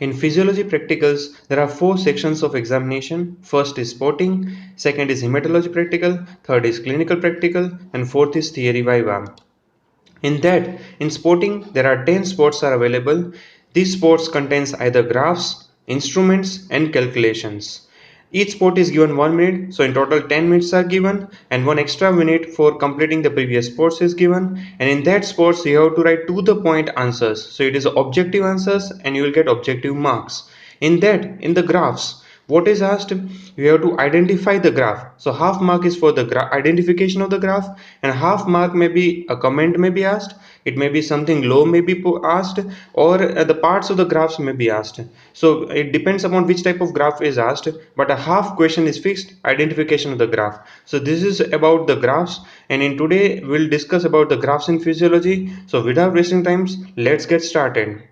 In physiology practicals, there are four sections of examination. First is sporting, second is hematology practical, third is clinical practical, and fourth is theory viva. In that, in sporting, there are 10 sports are available. These sports contains either graphs, instruments, and calculations. Each sport is given 1 minute, so in total 10 minutes are given, and one extra minute for completing the previous sports is given. And in that sports, you have to write to the point answers. So it is objective answers, and you will get objective marks. In that, in the graphs, what is asked? You have to identify the graph. So half mark is for the identification of the graph, and half mark may be a comment may be asked. It may be something low may be asked, or the parts of the graphs may be asked. So it depends upon which type of graph is asked, but a half question is fixed, identification of the graph. So this is about the graphs, and in today we'll discuss about the graphs in physiology. So without wasting times, let's get started.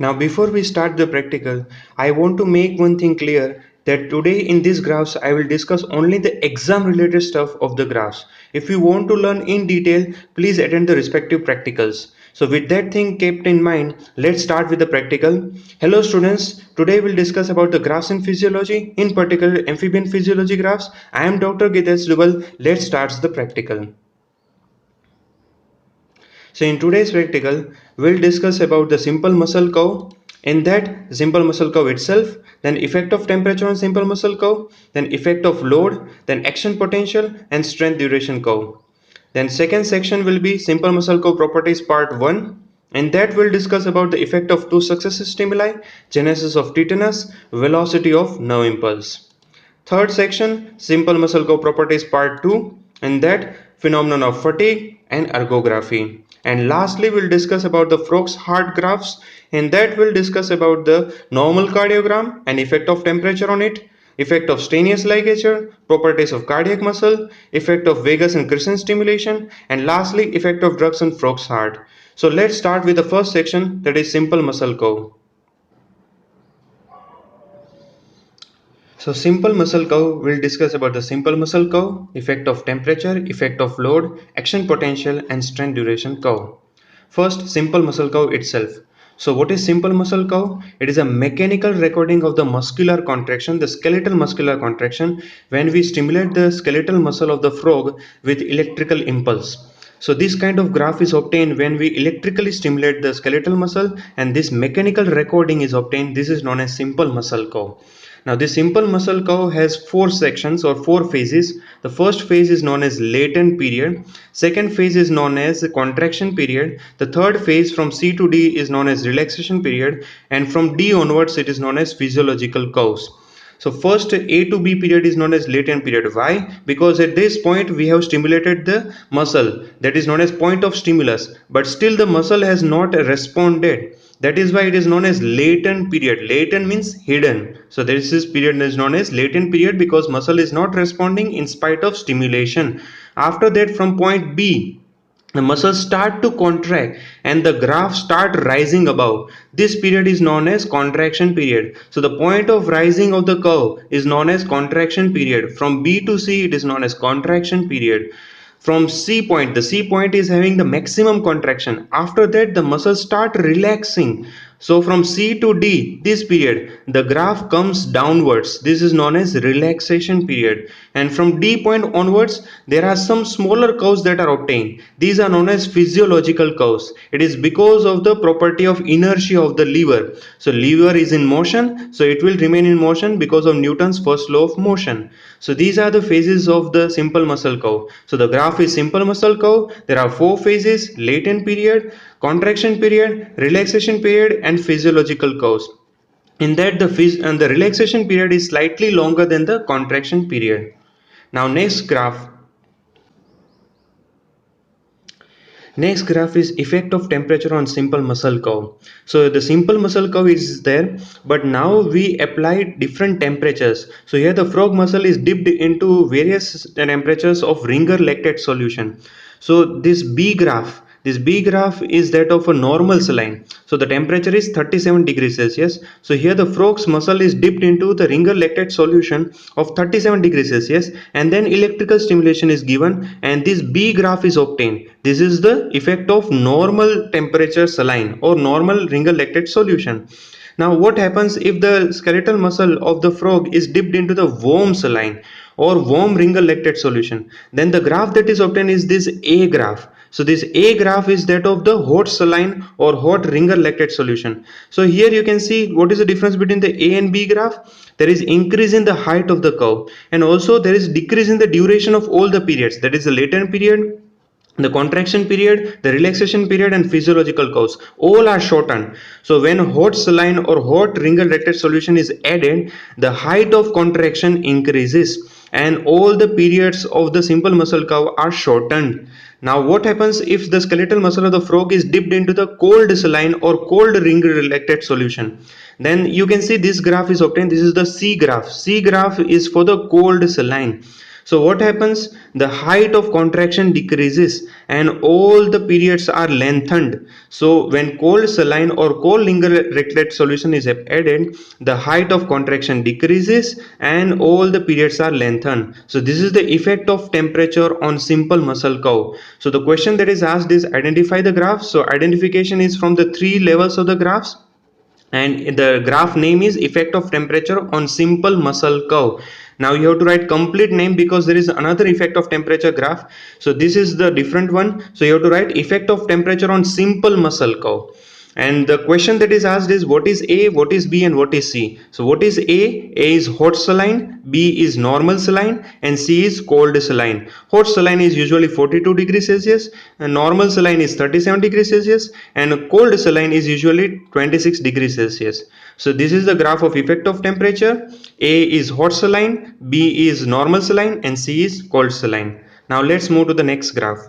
Now before we start the practical, I want to make one thing clear that today in these graphs I will discuss only the exam related stuff of the graphs. If you want to learn in detail, please attend the respective practicals. So with that thing kept in mind, let's start with the practical. Hello students, today we'll discuss about the graphs in physiology, in particular amphibian physiology graphs. I am Dr. Gites Dubal. Let's start the practical. So in today's practical, we'll discuss about the simple muscle curve. In that simple muscle curve itself, then effect of temperature on simple muscle curve, then effect of load, then action potential and strength duration curve. Then second section will be simple muscle curve properties part 1. In that we'll discuss about the effect of two successive stimuli, genesis of tetanus, velocity of nerve impulse. Third section, simple muscle curve properties part 2, and that phenomenon of fatigue and ergography. And lastly, we'll discuss about the Frogs heart graphs, and that we'll discuss about the normal cardiogram and effect of temperature on it, effect of strenuous ligature, properties of cardiac muscle, effect of vagus and crescent stimulation, and lastly, effect of drugs on Frogs heart. So let's start with the first section, that is simple muscle curve. So simple muscle curve, we'll discuss about the simple muscle curve, effect of temperature, effect of load, action potential and strength duration curve. First, simple muscle curve itself. So what is simple muscle curve? It is a mechanical recording of the muscular contraction, the skeletal muscular contraction, when we stimulate the skeletal muscle of the frog with electrical impulse. So this kind of graph is obtained when we electrically stimulate the skeletal muscle, and this mechanical recording is obtained. This is known as simple muscle curve. Now this simple muscle curve has four sections or four phases. The first phase is known as latent period. Second phase is known as the contraction period. The third phase from C to D is known as relaxation period, and from D onwards it is known as physiological curves. So first A to B period is known as latent period. Why? Because at this point we have stimulated the muscle, that is known as point of stimulus, but still the muscle has not responded. That is why it is known as latent period. Latent means hidden. So this is period is known as latent period because muscle is not responding in spite of stimulation. After that, from point B, the muscles start to contract and the graph start rising above. This period is known as contraction period. So the point of rising of the curve is known as contraction period. From B to C it is known as contraction period. From C point, the C point is having the maximum contraction. After that the muscles start relaxing. So from C to D, this period, the graph comes downwards. This is known as relaxation period. And from D point onwards, there are some smaller curves that are obtained. These are known as physiological curves. It is because of the property of inertia of the lever. So lever is in motion, so it will remain in motion because of Newton's first law of motion. So these are the phases of the simple muscle curve. So the graph is simple muscle curve. There are four phases: latent period, contraction period, relaxation period and physiological curves. In that the relaxation period is slightly longer than the contraction period. Now next graph is effect of temperature on simple muscle curve. So the simple muscle curve is there, but now we apply different temperatures. So here the frog muscle is dipped into various temperatures of ringer lactate solution. So this B graph, This B graph is that of a normal saline. So the temperature is 37 degrees Celsius. So here the frog's muscle is dipped into the ringer lactate solution of 37 degrees Celsius, and then electrical stimulation is given and this B graph is obtained. This is the effect of normal temperature saline or normal ringer lactate solution. Now what happens if the skeletal muscle of the frog is dipped into the warm saline or warm ringer lactate solution? Then the graph that is obtained is this A graph. So this A graph is that of the hot saline or hot ringer lactate solution. So here you can see what is the difference between the A and B graph. There is increase in the height of the curve, and also there is decrease in the duration of all the periods, that is the latent period, the contraction period, the relaxation period, and physiological curves all are shortened. So when hot saline or hot ringer lactate solution is added, the height of contraction increases and all the periods of the simple muscle curve are shortened. Now what happens if the skeletal muscle of the frog is dipped into the cold saline or cold ringer lactate solution? Then you can see this graph is obtained. This is the C graph. C graph is for the cold saline. So what happens? The height of contraction decreases and all the periods are lengthened. So when cold saline or cold ringer lactate solution is added, the height of contraction decreases and all the periods are lengthened. So this is the effect of temperature on simple muscle curve. So the question that is asked is identify the graph. So identification is from the three levels of the graphs, and the graph name is effect of temperature on simple muscle curve. Now you have to write complete name because there is another effect of temperature graph. So this is the different one. So you have to write effect of temperature on simple muscle curve. And the question that is asked is what is A, what is B, and what is C. So what is A? A is hot saline, B is normal saline, and C is cold saline. Hot saline is usually 42 degrees Celsius, and normal saline is 37 degrees Celsius, and cold saline is usually 26 degrees Celsius. So this is the graph of effect of temperature. A is hot saline, B is normal saline, and C is cold saline. Now let's move to the next graph.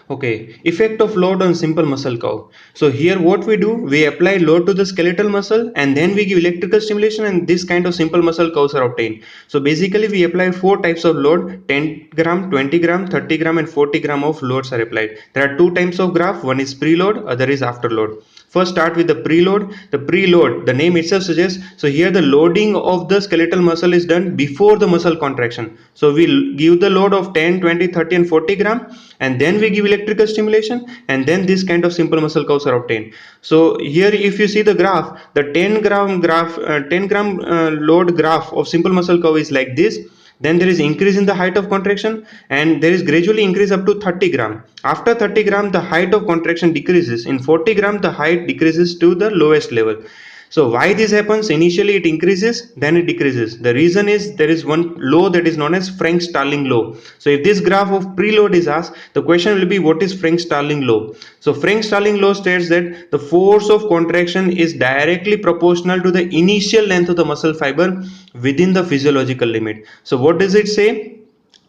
Okay, effect of load on simple muscle curve. So here what we do, we apply load to the skeletal muscle and then we give electrical stimulation and this kind of simple muscle curves are obtained. So basically we apply four types of load: 10 gram, 20 gram, 30 gram and 40 gram of loads are applied. There are two types of graph, one is preload, other is afterload. First start with the preload. The preload, the name itself suggests, so here the loading of the skeletal muscle is done before the muscle contraction. So we give the load of 10, 20, 30 and 40 gram and then we give electrical stimulation and then this kind of simple muscle curves are obtained. So here if you see the graph, the 10 gram graph, 10 gram load graph of simple muscle curve is like this. Then there is increase in the height of contraction and there is gradually increase up to 30 gram. After 30 gram the height of contraction decreases. In 40 gram the height decreases to the lowest level. So why this happens? Initially it increases, then it decreases. The reason is there is one law that is known as Frank-Starling law. So if this graph of preload is asked, the question will be what is Frank-Starling law? So Frank-Starling law states that the force of contraction is directly proportional to the initial length of the muscle fiber within the physiological limit. So what does it say?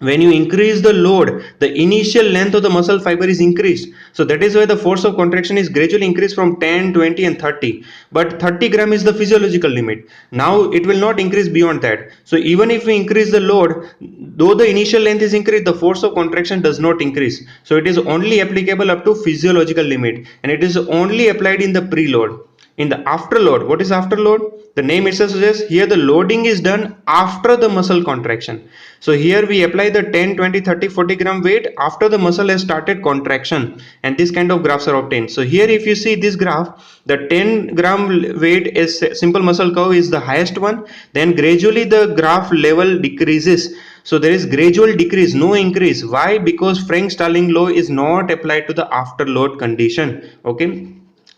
When you increase the load, the initial length of the muscle fiber is increased. So that is why the force of contraction is gradually increased from 10, 20 and 30. But 30 gram is the physiological limit. Now it will not increase beyond that. So even if we increase the load, though the initial length is increased, the force of contraction does not increase. So it is only applicable up to physiological limit and it is only applied in the preload. In the afterload, what is afterload? The name itself suggests here the loading is done after the muscle contraction. So here we apply the 10, 20, 30, 40 gram weight after the muscle has started contraction and this kind of graphs are obtained. So here if you see this graph, the 10 gram weight is simple muscle curve is the highest one. Then gradually the graph level decreases. So there is gradual decrease, no increase. Why? Because Frank-Starling law is not applied to the afterload condition. Okay.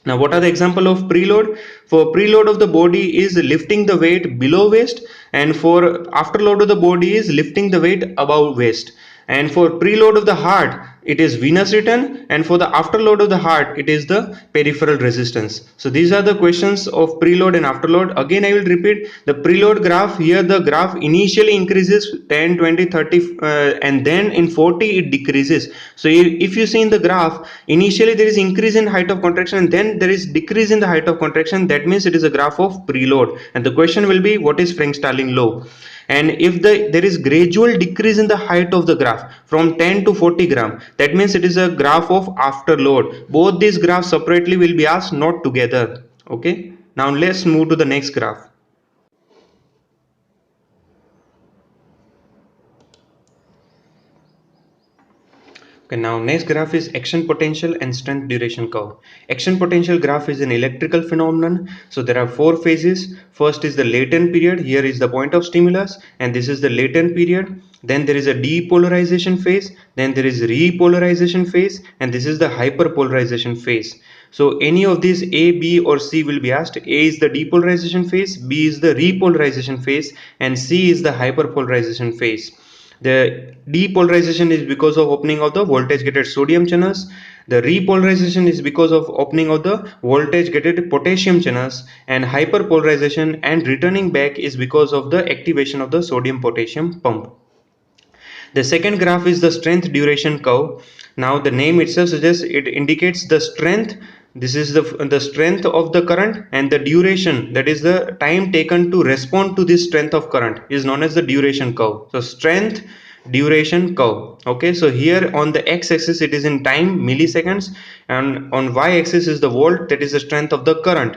Now what are the example of preload? For preload of the body is lifting the weight below waist and for afterload of the body is lifting the weight above waist. And for preload of the heart, it is venous return, and for the afterload of the heart it is the peripheral resistance. So these are the questions of preload and afterload. Again I will repeat the preload graph. Here the graph initially increases 10, 20, 30 and then in 40 it decreases. So if you see in the graph, initially there is increase in height of contraction and then there is decrease in the height of contraction. That means it is a graph of preload, and the question will be what is Frank-Starling law. And if there is gradual decrease in the height of the graph from 10 to 40 gram, that means it is a graph of afterload. Both these graphs separately will be asked, not together. Okay, now let's move to the next graph. Okay, now next graph is action potential and strength duration curve. Action potential graph is an electrical phenomenon. So there are four phases. First is the latent period. Here is the point of stimulus and this is the latent period. Then there is a depolarization phase. Then there is repolarization phase and this is the hyperpolarization phase. So any of these A, B or C will be asked. A is the depolarization phase, B is the repolarization phase and C is the hyperpolarization phase. The depolarization is because of opening of the voltage gated sodium channels. The repolarization is because of opening of the voltage gated potassium channels, and hyperpolarization and returning back is because of the activation of the sodium potassium pump. The second graph is the strength duration curve. Now the name itself suggests it indicates the strength. This is the strength of the current, and the duration, that is the time taken to respond to this strength of current, is known as the duration curve. So strength duration curve. Okay, so here on the x-axis it is in time, milliseconds, and on y-axis is the volt, that is the strength of the current.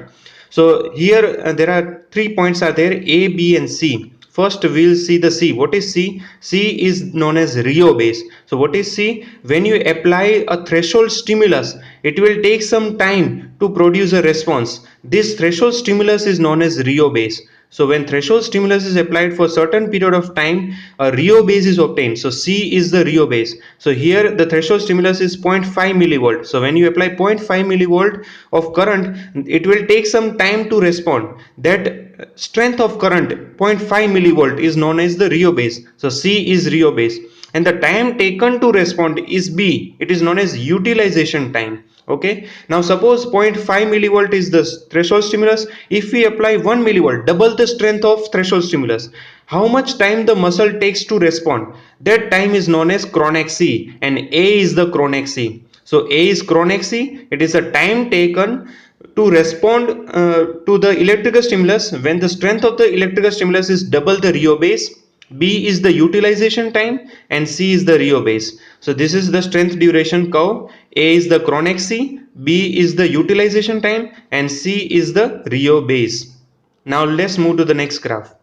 So here there are 3 points are there, A, B and C. First we'll see the C. What is C? C is known as Rio base. So what is C? When you apply a threshold stimulus, it will take some time to produce a response. This threshold stimulus is known as Rio base. So when threshold stimulus is applied for a certain period of time, a Rio base is obtained. So C is the Rio base. So here the threshold stimulus is 0.5 millivolt. So when you apply 0.5 millivolt of current, it will take some time to respond. That strength of current 0.5 millivolt is known as the Rio base. So C is Rio base. And the time taken to respond is B. It is known as utilization time. Okay, now suppose 0.5 millivolt is the threshold stimulus. If we apply 1 millivolt, double the strength of threshold stimulus, how much time the muscle takes to respond? That time is known as chronic C, and A is the chronic C. So A is chronic C. It is the time taken to respond to the electrical stimulus when the strength of the electrical stimulus is double the Rio base. B is the utilization time and C is the Rio base. So this is the strength duration curve. A is the chronic C, B is the utilization time and C is the Rio base. Now let's move to the next graph.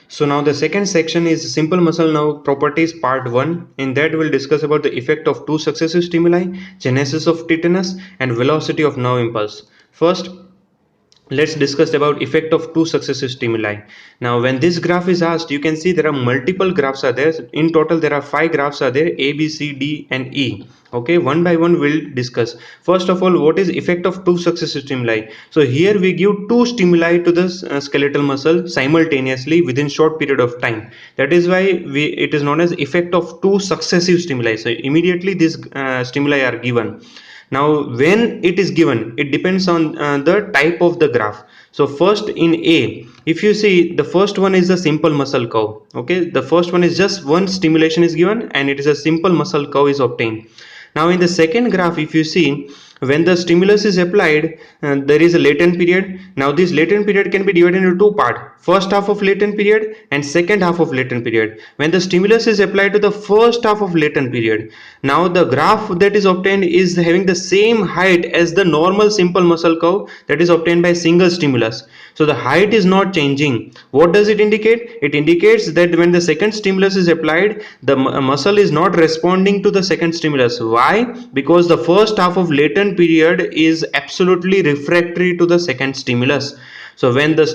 So now the second section is simple muscle nerve properties part 1. In that we'll discuss about the effect of two successive stimuli, genesis of tetanus and velocity of nerve impulse. First, let's discuss about effect of two successive stimuli. Now when this graph is asked, you can see there are multiple graphs are there. In total there are 5 graphs are there, A, B, C, D and E. Okay, one by one we'll discuss. First of all, what is effect of two successive stimuli? So here we give two stimuli to the skeletal muscle simultaneously within short period of time. That is why it is known as effect of two successive stimuli. So immediately these stimuli are given. Now when it is given, it depends on the type of the graph. So first in A, if you see, the first one is a simple muscle curve. Okay, the first one is just one stimulation is given and it is a simple muscle curve is obtained. Now in the second graph, if you see, when the stimulus is applied, there is a latent period. Now this latent period can be divided into two parts, first half of latent period and second half of latent period. When the stimulus is applied to the first half of latent period, now the graph that is obtained is having the same height as the normal simple muscle curve that is obtained by single stimulus. So the height is not changing. What does it indicate? It indicates that when the second stimulus is applied, the muscle is not responding to the second stimulus. Why? Because the first half of latent period is absolutely refractory to the second stimulus. So when the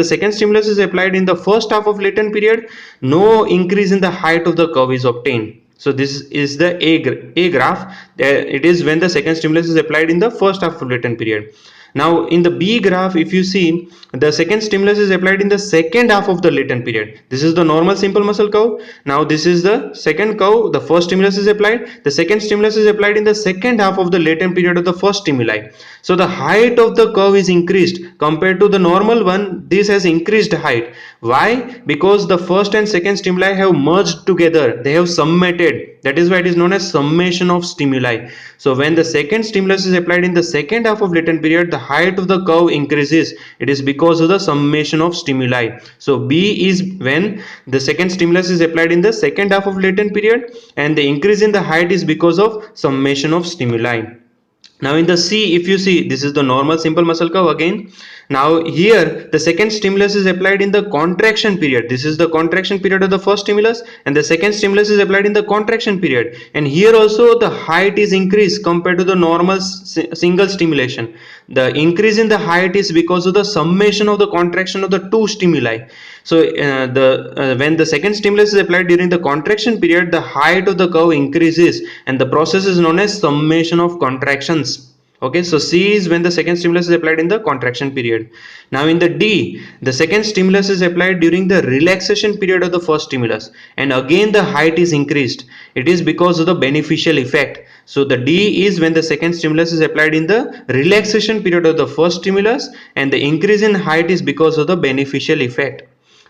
second stimulus is applied in the first half of latent period, no increase in the height of the curve is obtained. So this is the A graph. It is when the second stimulus is applied in the first half of latent period. Now in the B graph, if you see, the second stimulus is applied in the second half of the latent period. This is the normal simple muscle curve. Now this is the second curve. The first stimulus is applied. The second stimulus is applied in the second half of the latent period of the first stimuli. So the height of the curve is increased compared to the normal one. This has increased height. Why? Because the first and second stimuli have merged together. They have summated. That is why it is known as summation of stimuli. So when the second stimulus is applied in the second half of latent period, the height of the curve increases. It is because of the summation of stimuli. So B is when the second stimulus is applied in the second half of latent period, and the increase in the height is because of summation of stimuli. Now in the C, if you see, this is the normal simple muscle curve again. Now here the second stimulus is applied in the contraction period. This is the contraction period of the first stimulus, and the second stimulus is applied in the contraction period. And here also the height is increased compared to the normal single stimulation. The increase in the height is because of the summation of the contraction of the two stimuli. So when the second stimulus is applied during the contraction period, the height of the curve increases, and the process is known as summation of contractions. Okay, so C is when the second stimulus is applied in the contraction period. Now in the D, the second stimulus is applied during the relaxation period of the first stimulus, and again the height is increased. It is because of the beneficial effect. So the D is when the second stimulus is applied in the relaxation period of the first stimulus, and the increase in height is because of the beneficial effect.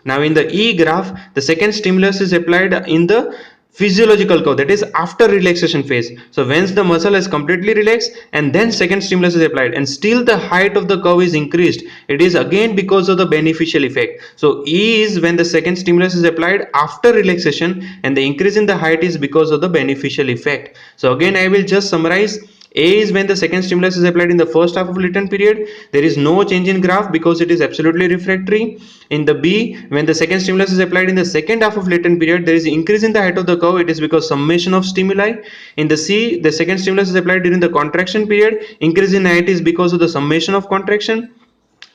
Now in the E graph, the second stimulus is applied in the physiological curve, that is after relaxation phase. So once the muscle is completely relaxed and then second stimulus is applied and still the height of the curve is increased, it is again because of the beneficial effect. So E is when the second stimulus is applied after relaxation and the increase in the height is because of the beneficial effect. So again I will just summarize. A is when the second stimulus is applied in the first half of latent period. There is no change in graph because it is absolutely refractory. In the B, when the second stimulus is applied in the second half of latent period, there is increase in the height of the curve. It is because summation of stimuli. In the C, the second stimulus is applied during the contraction period. Increase in height is because of the summation of contraction.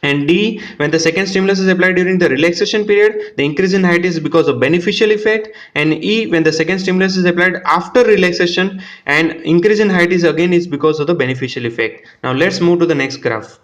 And D, when the second stimulus is applied during the relaxation period, the increase in height is because of beneficial effect. And E, when the second stimulus is applied after relaxation and increase in height is because of the beneficial effect. Now let's move to the next graph.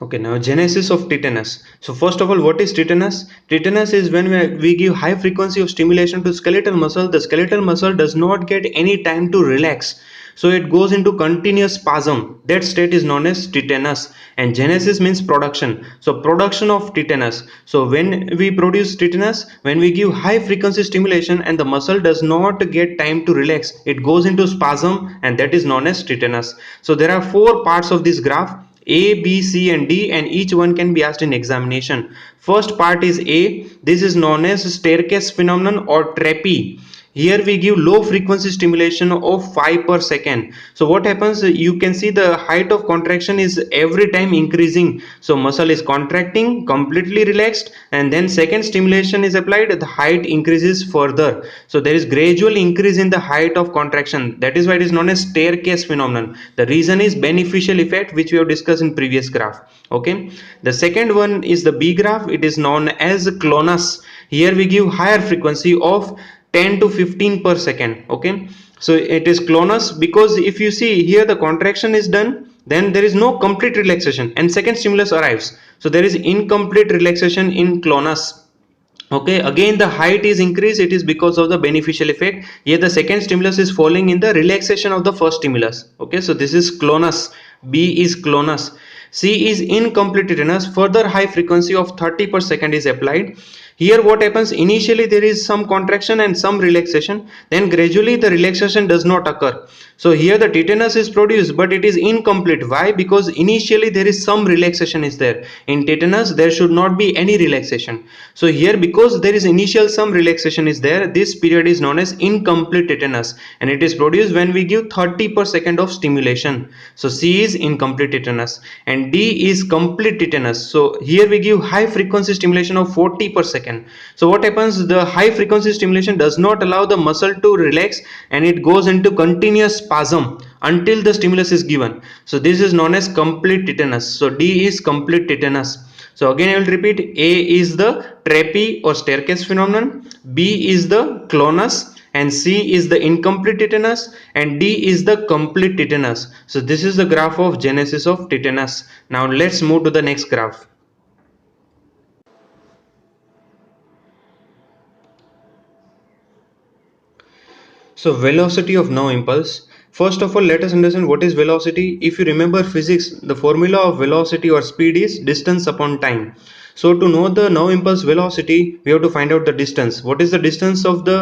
Okay, now genesis of tetanus. So first of all, what is tetanus? Tetanus is when we give high frequency of stimulation to skeletal muscle. The skeletal muscle does not get any time to relax. So it goes into continuous spasm. That state is known as tetanus. And genesis means production. So production of tetanus. So when we produce tetanus, when we give high frequency stimulation and the muscle does not get time to relax, it goes into spasm, and that is known as tetanus. So there are four parts of this graph: A, B, C and D, and each one can be asked in examination. First part is A. This is known as staircase phenomenon or TRAPE. Here we give low frequency stimulation of 5 per second. So what happens, you can see the height of contraction is every time increasing. So muscle is contracting, completely relaxed, and then second stimulation is applied, the height increases further. So there is gradual increase in the height of contraction. That is why it is known as staircase phenomenon. The reason is beneficial effect, which we have discussed in previous graph. Okay, the second one is the B graph. It is known as clonus. Here we give higher frequency of 10 to 15 per second. Okay, so it is clonus because if you see here, the contraction is done, then there is no complete relaxation and second stimulus arrives, so there is incomplete relaxation in clonus. Okay, again the height is increased, it is because of the beneficial effect. Here the second stimulus is falling in the relaxation of the first stimulus. Okay, so this is clonus. B is clonus. C is incomplete tetanus. Further high frequency of 30 per second is applied. Here what happens, initially there is some contraction and some relaxation, then gradually the relaxation does not occur. So here the tetanus is produced but it is incomplete. Why? Because initially there is some relaxation is there. In tetanus there should not be any relaxation. So here because there is initial some relaxation is there, this period is known as incomplete tetanus, and it is produced when we give 30 per second of stimulation. So C is incomplete tetanus and D is complete tetanus. So here we give high frequency stimulation of 40 per second. So what happens, the high frequency stimulation does not allow the muscle to relax and it goes into continuous spasm until the stimulus is given. So this is known as complete tetanus. So D is complete tetanus. So again I will repeat, A is the TRAPE or staircase phenomenon, B is the clonus, and C is the incomplete tetanus, and D is the complete tetanus. So this is the graph of genesis of tetanus. Now let's move to the next graph. So velocity of nerve impulse. First of all, let us understand what is velocity. If you remember physics, the formula of velocity or speed is distance upon time. So to know the nerve impulse velocity, we have to find out the distance. What is the distance of the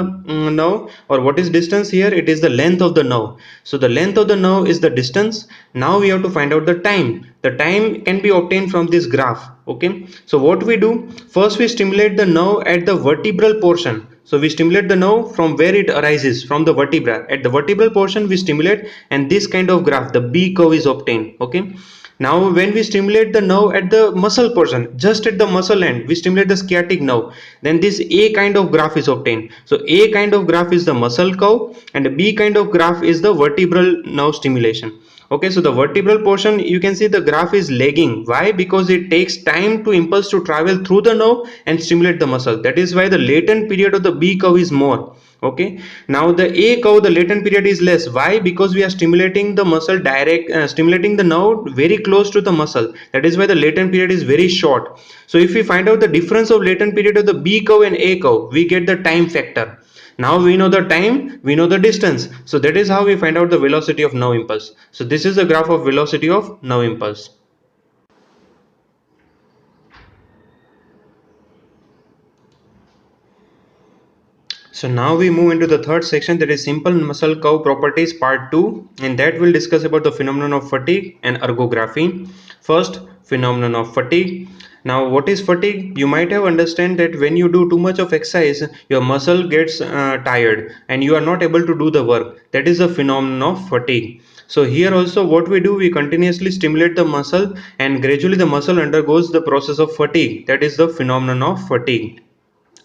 nerve, or what is distance here? It is the length of the nerve. So the length of the nerve is the distance. Now we have to find out the time. The time can be obtained from this graph. Okay. So what we do? First we stimulate the nerve at the vertebral portion. So we stimulate the nerve from where it arises, from the vertebra. At the vertebral portion we stimulate, and this kind of graph, the B curve, is obtained. Okay. Now when we stimulate the nerve at the muscle portion, just at the muscle end, we stimulate the sciatic nerve, then this A kind of graph is obtained. So A kind of graph is the muscle curve, and B kind of graph is the vertebral nerve stimulation. Okay, so the vertebral portion, you can see the graph is lagging. Why? Because it takes time to impulse to travel through the nerve and stimulate the muscle. That is why the latent period of the B curve is more. Okay, now the A curve, the latent period is less. Why? Because we are stimulating the muscle stimulating the nerve very close to the muscle. That is why the latent period is very short. So if we find out the difference of latent period of the B curve and A curve, we get the time factor. Now we know the time, we know the distance. So that is how we find out the velocity of nerve impulse. So this is the graph of velocity of nerve impulse. So now we move into the third section, that is simple muscle curve properties part 2, and that will discuss about the phenomenon of fatigue and ergography. First, phenomenon of fatigue. Now what is fatigue? You might have understand that when you do too much of exercise, your muscle gets tired and you are not able to do the work. That is the phenomenon of fatigue. So here also what we do, we continuously stimulate the muscle and gradually the muscle undergoes the process of fatigue. That is the phenomenon of fatigue.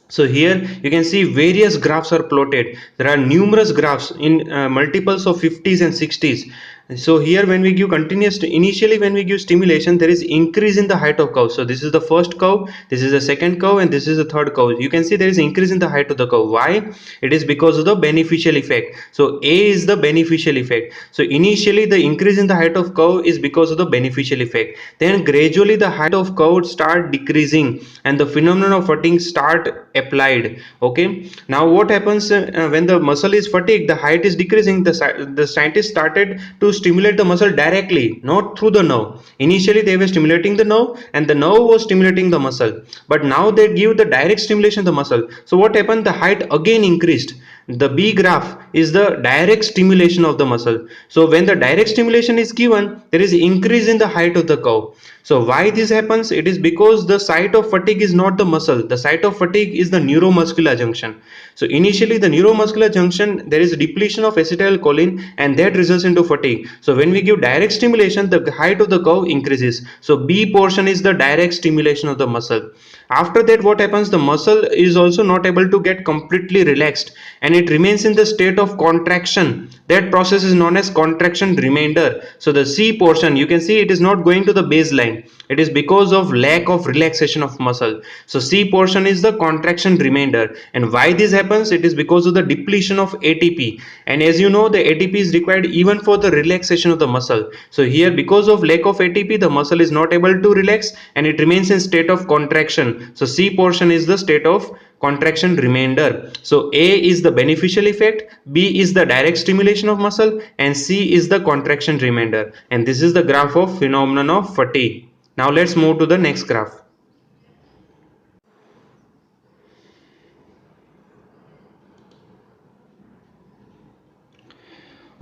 So here you can see various graphs are plotted. There are numerous graphs in multiples of 50s and 60s. So here when we give continuous, initially when we give stimulation, there is increase in the height of curve. So this is the first curve, this is the second curve, and this is the third curve. You can see there is increase in the height of the curve. Why? It is because of the beneficial effect. So A is the beneficial effect. So initially the increase in the height of curve is because of the beneficial effect. Then gradually the height of curve start decreasing and the phenomenon of fatigue start applied. Okay, now what happens when the muscle is fatigued, the height is decreasing. The scientists started to stimulate the muscle directly, not through the nerve. Initially they were stimulating the nerve and the nerve was stimulating the muscle, but now they give the direct stimulation to the muscle. So what happened? The height again increased. The B graph is the direct stimulation of the muscle. So when the direct stimulation is given, there is increase in the height of the curve. So why this happens? It is because the site of fatigue is not the muscle. The site of fatigue is the neuromuscular junction. So initially the neuromuscular junction, there is a depletion of acetylcholine and that results into fatigue. So when we give direct stimulation, the height of the curve increases. So B portion is the direct stimulation of the muscle. After that what happens? The muscle is also not able to get completely relaxed and it remains in the state of contraction. That process is known as contraction remainder. So the C portion, you can see it is not going to the baseline. It is because of lack of relaxation of muscle. So C portion is the contraction remainder. And why this happens? It is because of the depletion of ATP. And as you know, the ATP is required even for the relaxation of the muscle. So here because of lack of ATP, the muscle is not able to relax and it remains in state of contraction. So C portion is the state of contraction remainder. So A is the beneficial effect, B is the direct stimulation of muscle, and C is the contraction remainder. And this is the graph of phenomenon of fatigue. Now let's move to the next graph.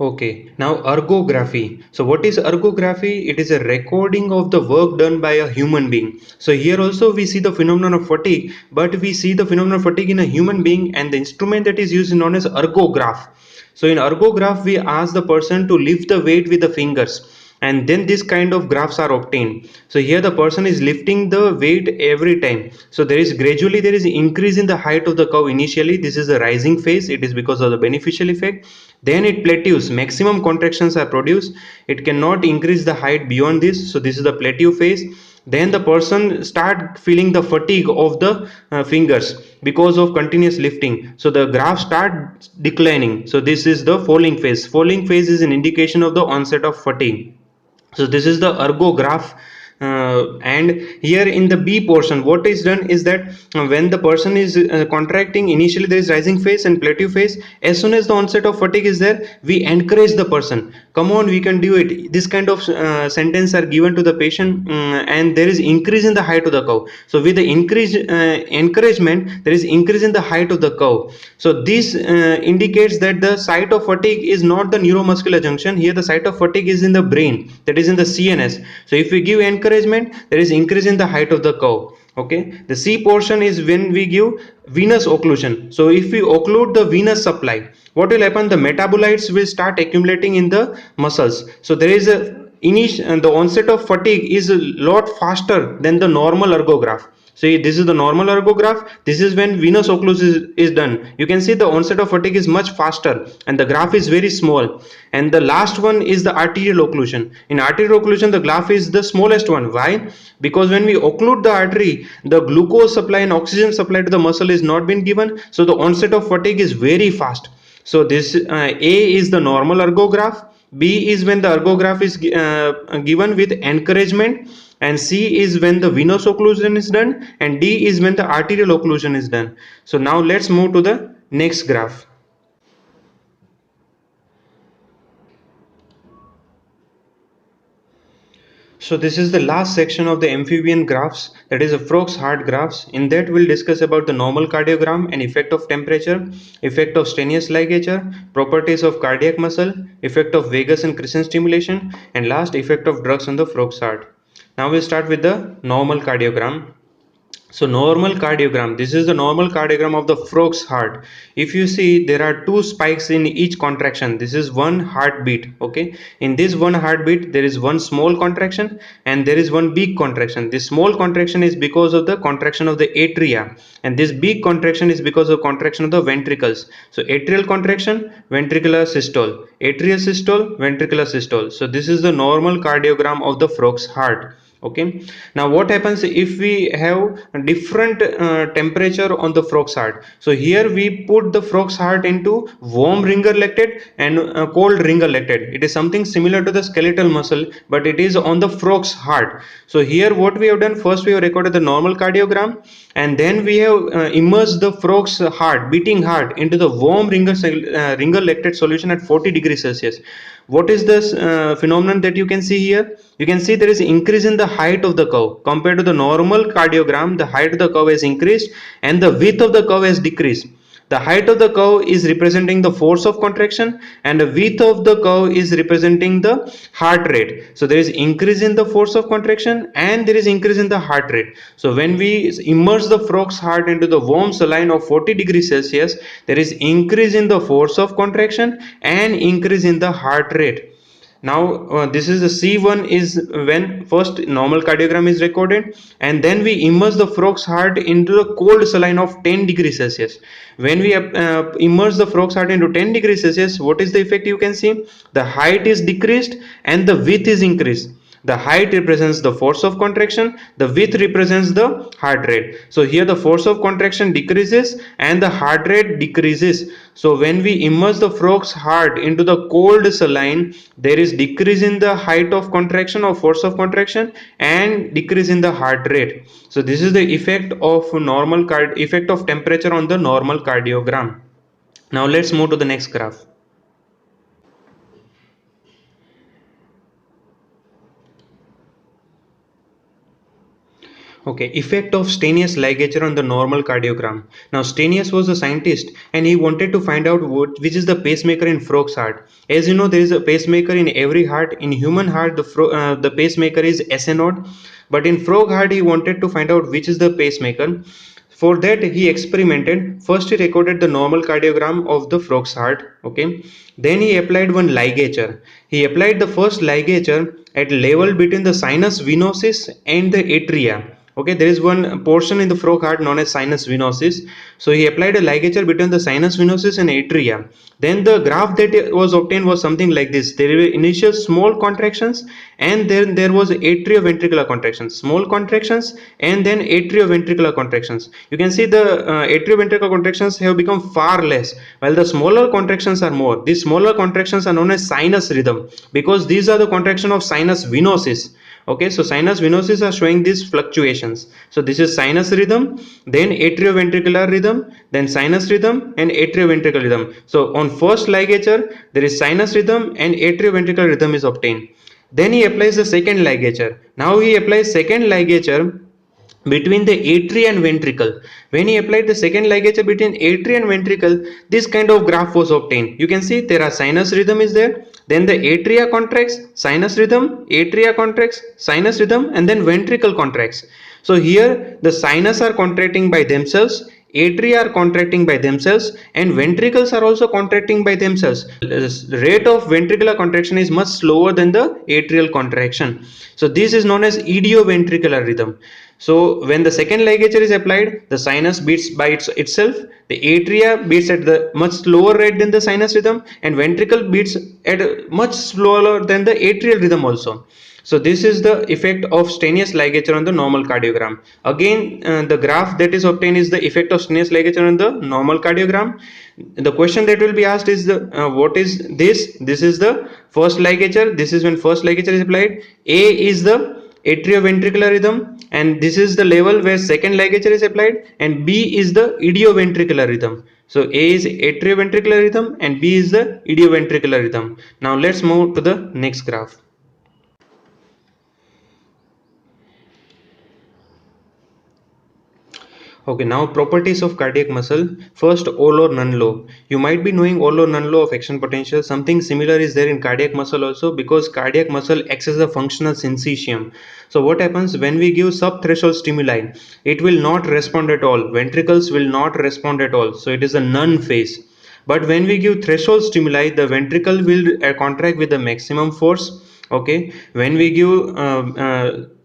Okay, now ergography. So what is ergography? It is a recording of the work done by a human being. So here also we see the phenomenon of fatigue, but we see the phenomenon of fatigue in a human being, and the instrument that is used is known as ergograph. So in ergograph we ask the person to lift the weight with the fingers, and then this kind of graphs are obtained. So here the person is lifting the weight every time. So there is gradually there is increase in the height of the curve. Initially this is the rising phase, it is because of the beneficial effect. Then it plateaus, maximum contractions are produced, it cannot increase the height beyond this. So this is the plateau phase. then the person start feeling the fatigue of the fingers because of continuous lifting. So the graph start declining. So this is the falling phase. Falling phase is an indication of the onset of fatigue. So this is the ergo graph. And here in the B portion, what is done is that when the person is contracting, initially there is rising phase and plateau phase. As soon as the onset of fatigue is there, we encourage the person, come on, we can do it. This kind of sentence are given to the patient, and there is increase in the height of the curve. So with the increase encouragement, there is increase in the height of the curve. So this indicates that the site of fatigue is not the neuromuscular junction. Here the site of fatigue is in the brain, that is in the CNS. So if we give encouragement, there is increase in the height of the curve. Okay, the C portion is when we give venous occlusion. So if we occlude the venous supply, what will happen? The metabolites will start accumulating in the muscles. So there is a the onset of fatigue is a lot faster than the normal ergograph. See, this is the normal ergograph. This is when venous occlusion is done. You can see the onset of fatigue is much faster and the graph is very small. And the last one is the arterial occlusion. In arterial occlusion, the graph is the smallest one. Why? Because when we occlude the artery, the glucose supply and oxygen supply to the muscle is not been given. So the onset of fatigue is very fast. So this A is the normal ergograph. B is when the ergograph is given with encouragement, and C is when the venous occlusion is done, and D is when the arterial occlusion is done. So now let's move to the next graph. So this is the last section of the amphibian graphs, that is a Frogs heart graphs. In that we'll discuss about the normal cardiogram and effect of temperature, effect of strenuous ligature, properties of cardiac muscle, effect of vagus and crescent stimulation, and last effect of drugs on the frog's heart. Now we'll start with the normal cardiogram. So normal cardiogram, this is the normal cardiogram of the frog's heart. If you see, there are two spikes in each contraction. This is one heartbeat. Okay, in this one heartbeat there is one small contraction and there is one big contraction. This small contraction is because of the contraction of the atria, and this big contraction is because of contraction of the ventricles. So atrial contraction, ventricular systole, atrial systole, ventricular systole. So this is the normal cardiogram of the frog's heart. Okay, now what happens if we have a different temperature on the frog's heart? So here we put the frog's heart into warm ringer lactate and cold ringer lactate. It is something similar to the skeletal muscle, but it is on the frog's heart. So here what we have done, first we have recorded the normal cardiogram, and then we have immersed the frog's heart, beating heart, into the warm ringer lactate solution at 40 degrees Celsius. What is this phenomenon that you can see here? You can see there is increase in the height of the curve compared to the normal cardiogram. The height of the curve has increased and the width of the curve has decreased. The height of the curve is representing the force of contraction and the width of the curve is representing the heart rate. So there is increase in the force of contraction and there is increase in the heart rate. So when we immerse the frog's heart into the warm saline of 40 degrees Celsius, there is increase in the force of contraction and increase in the heart rate. Now this is the C1 is when first normal cardiogram is recorded, and then we immerse the frog's heart into the cold saline of 10 degrees Celsius. When we immerse the frog's heart into 10 degrees Celsius, what is the effect? You can see the height is decreased and the width is increased. The height represents the force of contraction, the width represents the heart rate. So here the force of contraction decreases and the heart rate decreases. So when we immerse the frog's heart into the cold saline, there is decrease in the height of contraction or force of contraction and decrease in the heart rate. So this is the effect of effect of temperature on the normal cardiogram. Now let's move to the next graph. Okay, effect of Stenius ligature on the normal cardiogram. Now Stenius was a scientist and he wanted to find out which is the pacemaker in frog's heart. As you know, there is a pacemaker in every heart. In human heart, the pacemaker is SA node, but in frog heart he wanted to find out which is the pacemaker. For that he experimented. First he recorded the normal cardiogram of the frog's heart. Okay, then he applied one ligature. He applied the first ligature at level between the sinus venosus and the atria. Okay, there is one portion in the Frog heart known as sinus venosus. So he applied a ligature between the sinus venosus and atria. Then the graph that was obtained was something like this. There were initial small contractions, and then there was atrioventricular contractions, small contractions, and then atrioventricular contractions. You can see the atrioventricular contractions have become far less, while the smaller contractions are more. These smaller contractions are known as sinus rhythm because these are the contraction of sinus venosus. Okay, so sinus venosus are showing these fluctuations. So this is sinus rhythm, then atrioventricular rhythm, then sinus rhythm, and atrioventricular rhythm. So on first ligature there is sinus rhythm and atrioventricular rhythm is obtained. Then he applies the second ligature. Now he applies second ligature between the atria and ventricle. When he applied the second ligature between atria and ventricle, this kind of graph was obtained. You can see there are sinus rhythm is there, then the atria contracts, sinus rhythm, atria contracts, sinus rhythm, and then ventricle contracts. So here the sinus are contracting by themselves, atria are contracting by themselves, and ventricles are also contracting by themselves. The rate of ventricular contraction is much slower than the atrial contraction. So this is known as idioventricular rhythm. So when the second ligature is applied, the sinus beats by itself, the atria beats at the much slower rate than the sinus rhythm, and ventricle beats at much slower than the atrial rhythm also. So this is the effect of strenuous ligature on the normal cardiogram. Again, the graph that is obtained is the effect of strenuous ligature on the normal cardiogram. The question that will be asked is the what is this? This is the first ligature. This is when first ligature is applied. A is the atrioventricular rhythm, and this is the level where second ligature is applied, and B is the idioventricular rhythm. So A is atrioventricular rhythm and B is the idioventricular rhythm. Now let's move to the next graph. Okay, now properties of cardiac muscle. First, all or none law. You might be knowing all or none law of action potential. Something similar is there in cardiac muscle also, because cardiac muscle acts as a functional syncytium. So what happens when we give sub-threshold stimuli? It will not respond at all. Ventricles will not respond at all. So it is a none phase. But when we give threshold stimuli, the ventricle will contract with the maximum force. Okay, when we give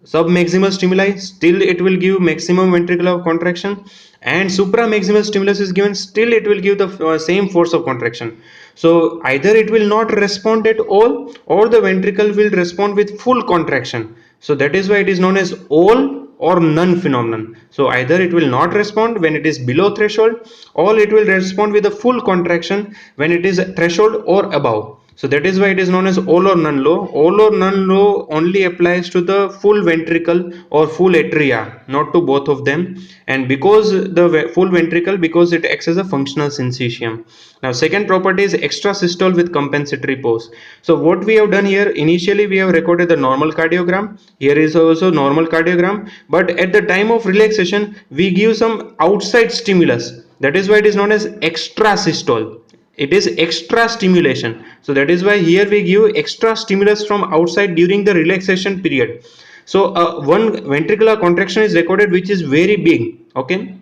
submaximal stimuli, still it will give maximum ventricular contraction, and supramaximal stimulus is given, still it will give the same force of contraction. So either it will not respond at all, or the ventricle will respond with full contraction. So that is why it is known as all or none phenomenon. So either it will not respond when it is below threshold, or it will respond with a full contraction when it is threshold or above. So that is why it is known as all or none law. All or none law only applies to the full ventricle or full atria, not to both of them. And because the full ventricle, because it acts as a functional syncytium. Now second property is extrasystole with compensatory pause. So what we have done here, initially we have recorded the normal cardiogram. Here is also normal cardiogram, but at the time of relaxation we give some outside stimulus. That is why it is known as extrasystole. It is extra stimulation. So that is why here we give extra stimulus from outside during the relaxation period. So one ventricular contraction is recorded which is very big. Okay,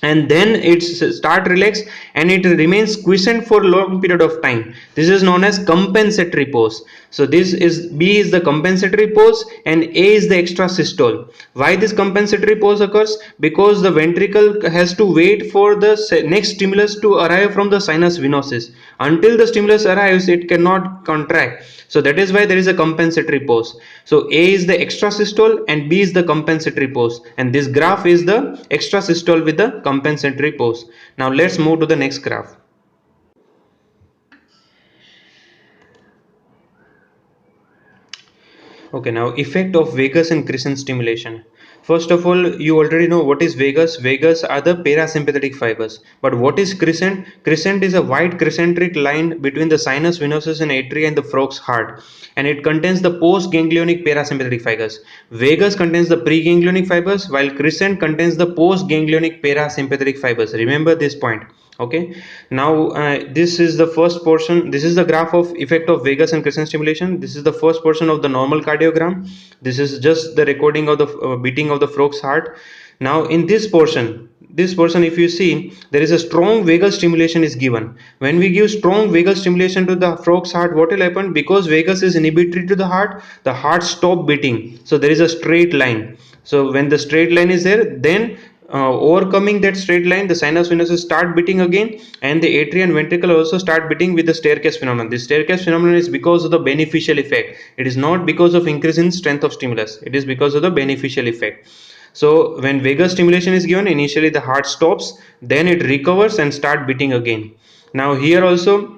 and then it start relax and it remains quiescent for a long period of time. This is known as compensatory pause. So this is B is the compensatory pause and A is the extrasystole. Why this compensatory pause occurs? Because the ventricle has to wait for the next stimulus to arrive from the sinus venosus. Until the stimulus arrives, it cannot contract. So that is why there is a compensatory pause. So A is the extrasystole and B is the compensatory pause, and this graph is the extrasystole with the compensatory pause. Now let's move to the next graph. Okay, now effect of vagus and crescent stimulation. First of all, you already know what is vagus. Vagus are the parasympathetic fibers. But what is crescent? Crescent is a wide crescentric line between the sinus venosus and atria and the frog's heart, and it contains the post-ganglionic parasympathetic fibers. Vagus contains the preganglionic fibers, while crescent contains the post-ganglionic parasympathetic fibers. Remember this point. Okay, now this is the first portion. This is the graph of effect of vagus and crescent stimulation. This is the first portion of the normal cardiogram. This is just the recording of the beating of the frog's heart. Now in this portion if you see, there is a strong vagal stimulation is given. When we give strong vagal stimulation to the frog's heart, what will happen? Because vagus is inhibitory to the heart stop beating, so there is a straight line. So when the straight line is there, then overcoming that straight line, the sinus venosus start beating again, and the atria and ventricle also start beating with the staircase phenomenon. This staircase phenomenon is because of the beneficial effect. It is not because of increase in strength of stimulus. It is because of the beneficial effect. So when vagus stimulation is given, initially the heart stops, then it recovers and start beating again. Now here also,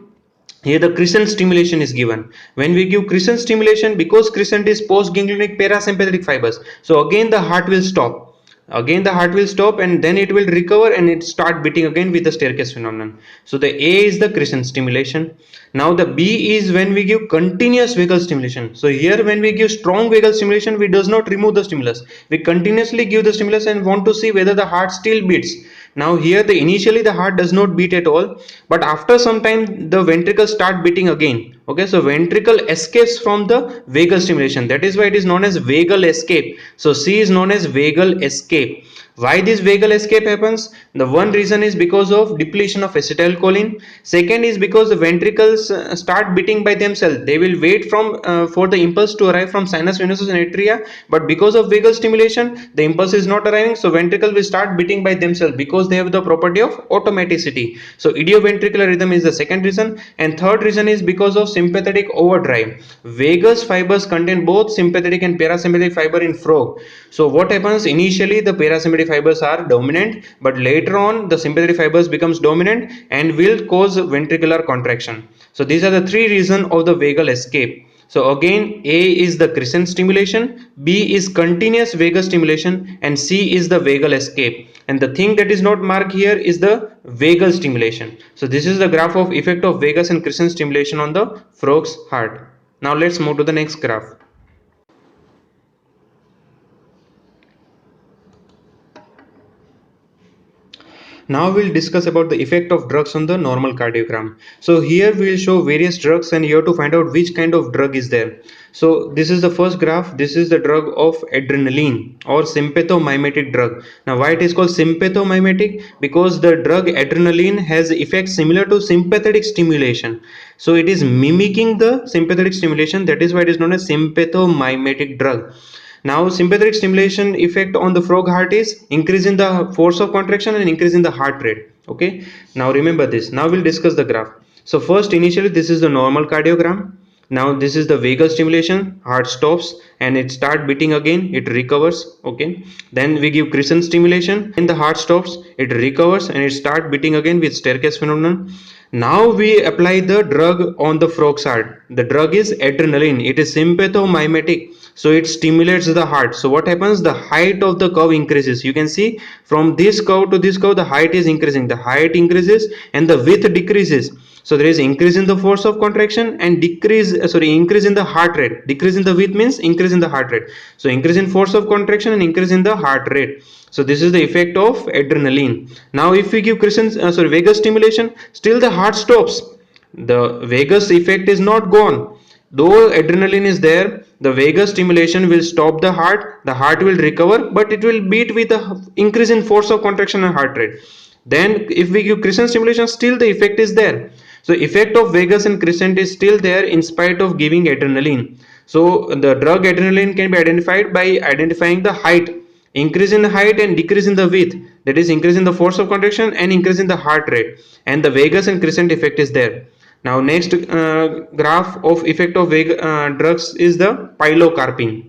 here the crescent stimulation is given. When we give crescent stimulation, because crescent is postganglionic parasympathetic fibers, so again the heart will stop. Again the heart will stop, and then it will recover and it start beating again with the staircase phenomenon. So the A is the crescent stimulation. Now the B is when we give continuous vagal stimulation. So here when we give strong vagal stimulation, we does not remove the stimulus. We continuously give the stimulus and want to see whether the heart still beats. Now here the initially the heart does not beat at all, but after some time the ventricles start beating again. Okay, so ventricle escapes from the vagal stimulation. That is why it is known as vagal escape. So C is known as vagal escape. Why this vagal escape happens? The one reason is because of depletion of acetylcholine. Second is because the ventricles start beating by themselves. They will wait for the impulse to arrive from sinus venosus and atria, but because of vagal stimulation the impulse is not arriving, so ventricle will start beating by themselves because they have the property of automaticity. So idioventricular rhythm is the second reason, and third reason is because of sympathetic overdrive. Vagus fibers contain both sympathetic and parasympathetic fiber in frog. So what happens, initially the parasympathetic fibers are dominant, but later on the sympathetic fibers becomes dominant and will cause ventricular contraction. So these are the three reasons of the vagal escape. So again, A is the crescent stimulation, B is continuous vagus stimulation, and C is the vagal escape. And the thing that is not marked here is the vagal stimulation. So this is the graph of effect of vagus and crescent stimulation on the frog's heart. Now let's move to the next graph. Now we'll discuss about the effect of drugs on the normal cardiogram. So here we'll show various drugs and you have to find out which kind of drug is there. So this is the first graph. This is the drug of adrenaline or sympathomimetic drug. Now why it is called sympathomimetic? Because the drug adrenaline has effects similar to sympathetic stimulation. So it is mimicking the sympathetic stimulation. That is why it is known as sympathomimetic drug. Now sympathetic stimulation effect on the frog heart is increase in the force of contraction and increase in the heart rate. Okay, now remember this. Now we'll discuss the graph. So first, initially this is the normal cardiogram. Now this is the vagal stimulation, heart stops and it start beating again, it recovers. Okay, then we give crescent stimulation and the heart stops, it recovers and it start beating again with staircase phenomenon. Now we apply the drug on the frog's heart. The drug is adrenaline. It is sympathomimetic, so it stimulates the heart. So what happens, the height of the curve increases. You can see from this curve to this curve the height is increasing, the height increases and the width decreases. So there is increase in the force of contraction and increase in the heart rate. Decrease in the width means increase in the heart rate. So increase in force of contraction and increase in the heart rate. So this is the effect of adrenaline. Now if we give vagus stimulation, still the heart stops. The vagus effect is not gone. Though adrenaline is there, the vagus stimulation will stop the heart will recover, but it will beat with the increase in force of contraction and heart rate. Then if we give crescent stimulation, still the effect is there. So effect of vagus and crescent is still there in spite of giving adrenaline. So the drug adrenaline can be identified by identifying the height, increase in the height and decrease in the width, that is increase in the force of contraction and increase in the heart rate, and the vagus and crescent effect is there. Now next graph of effect of drugs is the pilocarpine.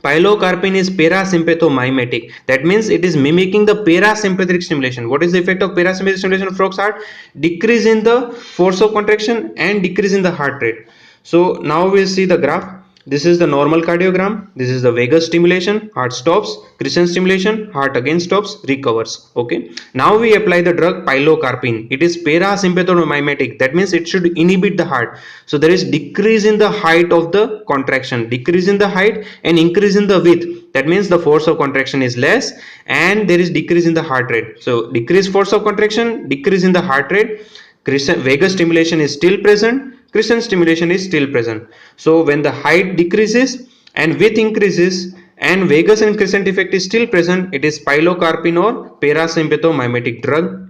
Pilocarpine is parasympathomimetic. That means it is mimicking the parasympathetic stimulation. What is the effect of parasympathetic stimulation of frog's heart? Decrease in the force of contraction and decrease in the heart rate. So now we'll see the graph. This is the normal cardiogram. This is the vagus stimulation, heart stops, crescent stimulation, heart again stops, recovers. Okay. Now we apply the drug pilocarpine. It is parasympathomimetic. That means it should inhibit the heart. So there is decrease in the height of the contraction, decrease in the height and increase in the width. That means the force of contraction is less and there is decrease in the heart rate. So decrease force of contraction, decrease in the heart rate. Vagus stimulation is still present, crescent stimulation is still present. So when the height decreases and width increases and vagus and crescent effect is still present, it is pilocarpine or parasympathomimetic drug.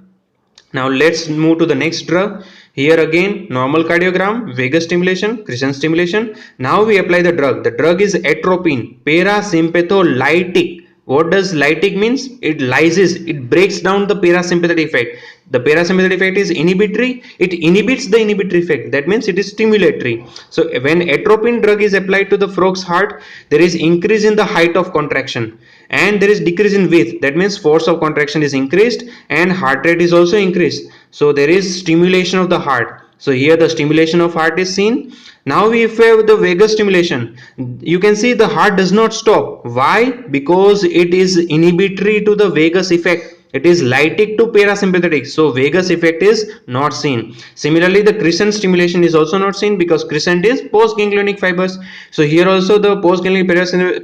Now let's move to the next drug. Here again normal cardiogram, vagus stimulation, crescent stimulation. Now we apply the drug. The drug is atropine, parasympatholytic. What does lytic means? It lyses, it breaks down the parasympathetic effect. The parasympathetic effect is inhibitory, it inhibits the inhibitory effect. That means it is stimulatory. So when atropine drug is applied to the frog's heart, there is increase in the height of contraction and there is decrease in width. That means force of contraction is increased and heart rate is also increased. So there is stimulation of the heart. So here the stimulation of heart is seen. Now if we have the vagus stimulation, you can see the heart does not stop. Why? Because it is inhibitory to the vagus effect. It is lytic to parasympathetic, so vagus effect is not seen. Similarly, the crescent stimulation is also not seen because crescent is postganglionic fibers. So here also the postganglionic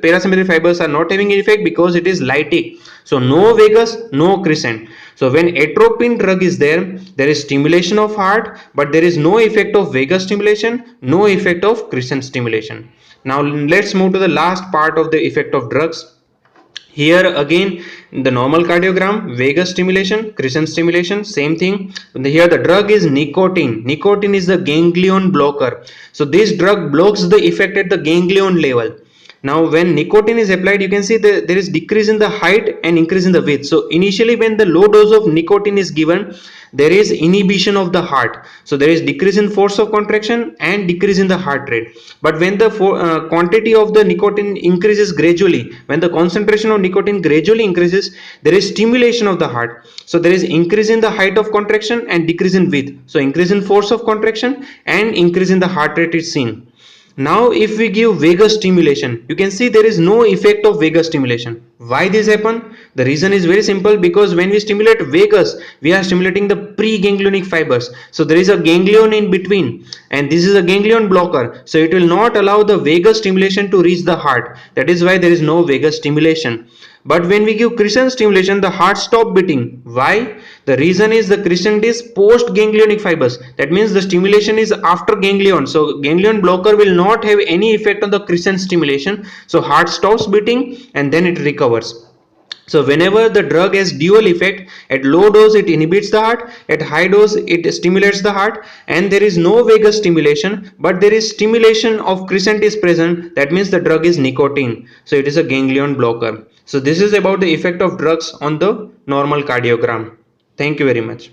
parasympathetic fibers are not having effect because it is lytic. So no vagus, no crescent. So when atropine drug is there, there is stimulation of heart, but there is no effect of vagus stimulation, no effect of crescent stimulation. Now let's move to the last part of the effect of drugs. Here again the normal cardiogram, vagus stimulation, crescent stimulation, same thing. Here the drug is nicotine. Nicotine is the ganglion blocker. So this drug blocks the effect at the ganglion level. Now when nicotine is applied, you can see there is decrease in the height and increase in the width. So initially when the low dose of nicotine is given, there is inhibition of the heart. So there is decrease in force of contraction and decrease in the heart rate. But when the quantity of the nicotine increases gradually, when the concentration of nicotine gradually increases, there is stimulation of the heart. So there is increase in the height of contraction and decrease in width. So increase in force of contraction and increase in the heart rate is seen. Now if we give vagus stimulation, you can see there is no effect of vagus stimulation. Why this happen? The reason is very simple, because when we stimulate vagus, we are stimulating the preganglionic fibers. So there is a ganglion in between and this is a ganglion blocker. So it will not allow the vagus stimulation to reach the heart. That is why there is no vagus stimulation. But when we give crescent stimulation, the heart stop beating. Why? The reason is the crescent is post ganglionic fibers. That means the stimulation is after ganglion. So ganglion blocker will not have any effect on the crescent stimulation. So heart stops beating and then it recovers. So whenever the drug has dual effect, at low dose it inhibits the heart, at high dose it stimulates the heart, and there is no vagus stimulation, but there is stimulation of crescent is present. That means the drug is nicotine. So it is a ganglion blocker. So this is about the effect of drugs on the normal cardiogram. Thank you very much.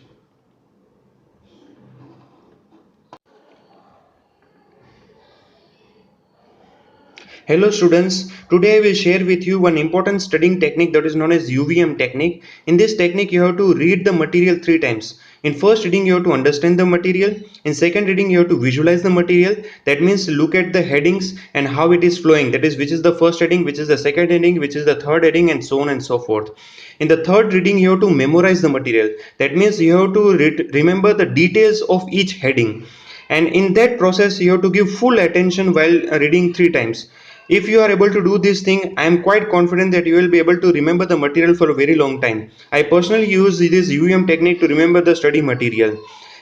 Hello students, today I will share with you one important studying technique that is known as UVM technique. In this technique you have to read the material 3 times. In first reading you have to understand the material. In second reading you have to visualize the material. That means look at the headings and how it is flowing. That is, which is the first heading, which is the second heading, which is the third heading, and so on and so forth. In the third reading you have to memorize the material. That means you have to remember the details of each heading. And in that process you have to give full attention while reading 3 times. If you are able to do this thing, I am quite confident that you will be able to remember the material for a very long time. I personally use this UVM technique to remember the study material.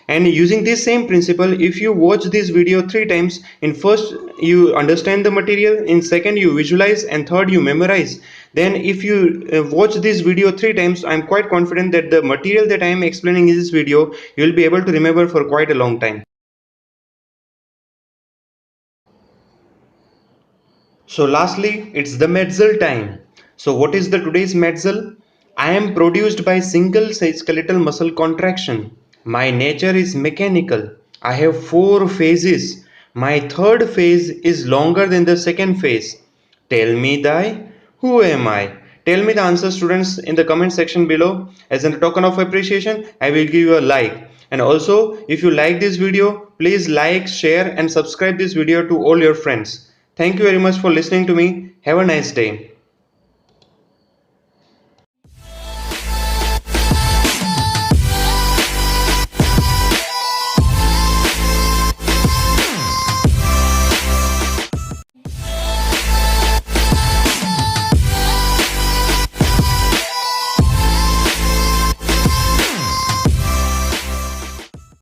And using this same principle, if you watch this video 3 times, in first you understand the material, in second you visualize, and third you memorize, then if you watch this video 3 times, I am quite confident that the material that I am explaining in this video, you will be able to remember for quite a long time. So lastly, it's the Metzel time. So what is the today's Metzel? I am produced by single skeletal muscle contraction. My nature is mechanical. I have 4 phases. My third phase is longer than the second phase. Tell me thy, who am I? Tell me the answer, students, in the comment section below. As a token of appreciation, I will give you a like. And also, if you like this video, please like, share and subscribe this video to all your friends. Thank you very much for listening to me. Have a nice day.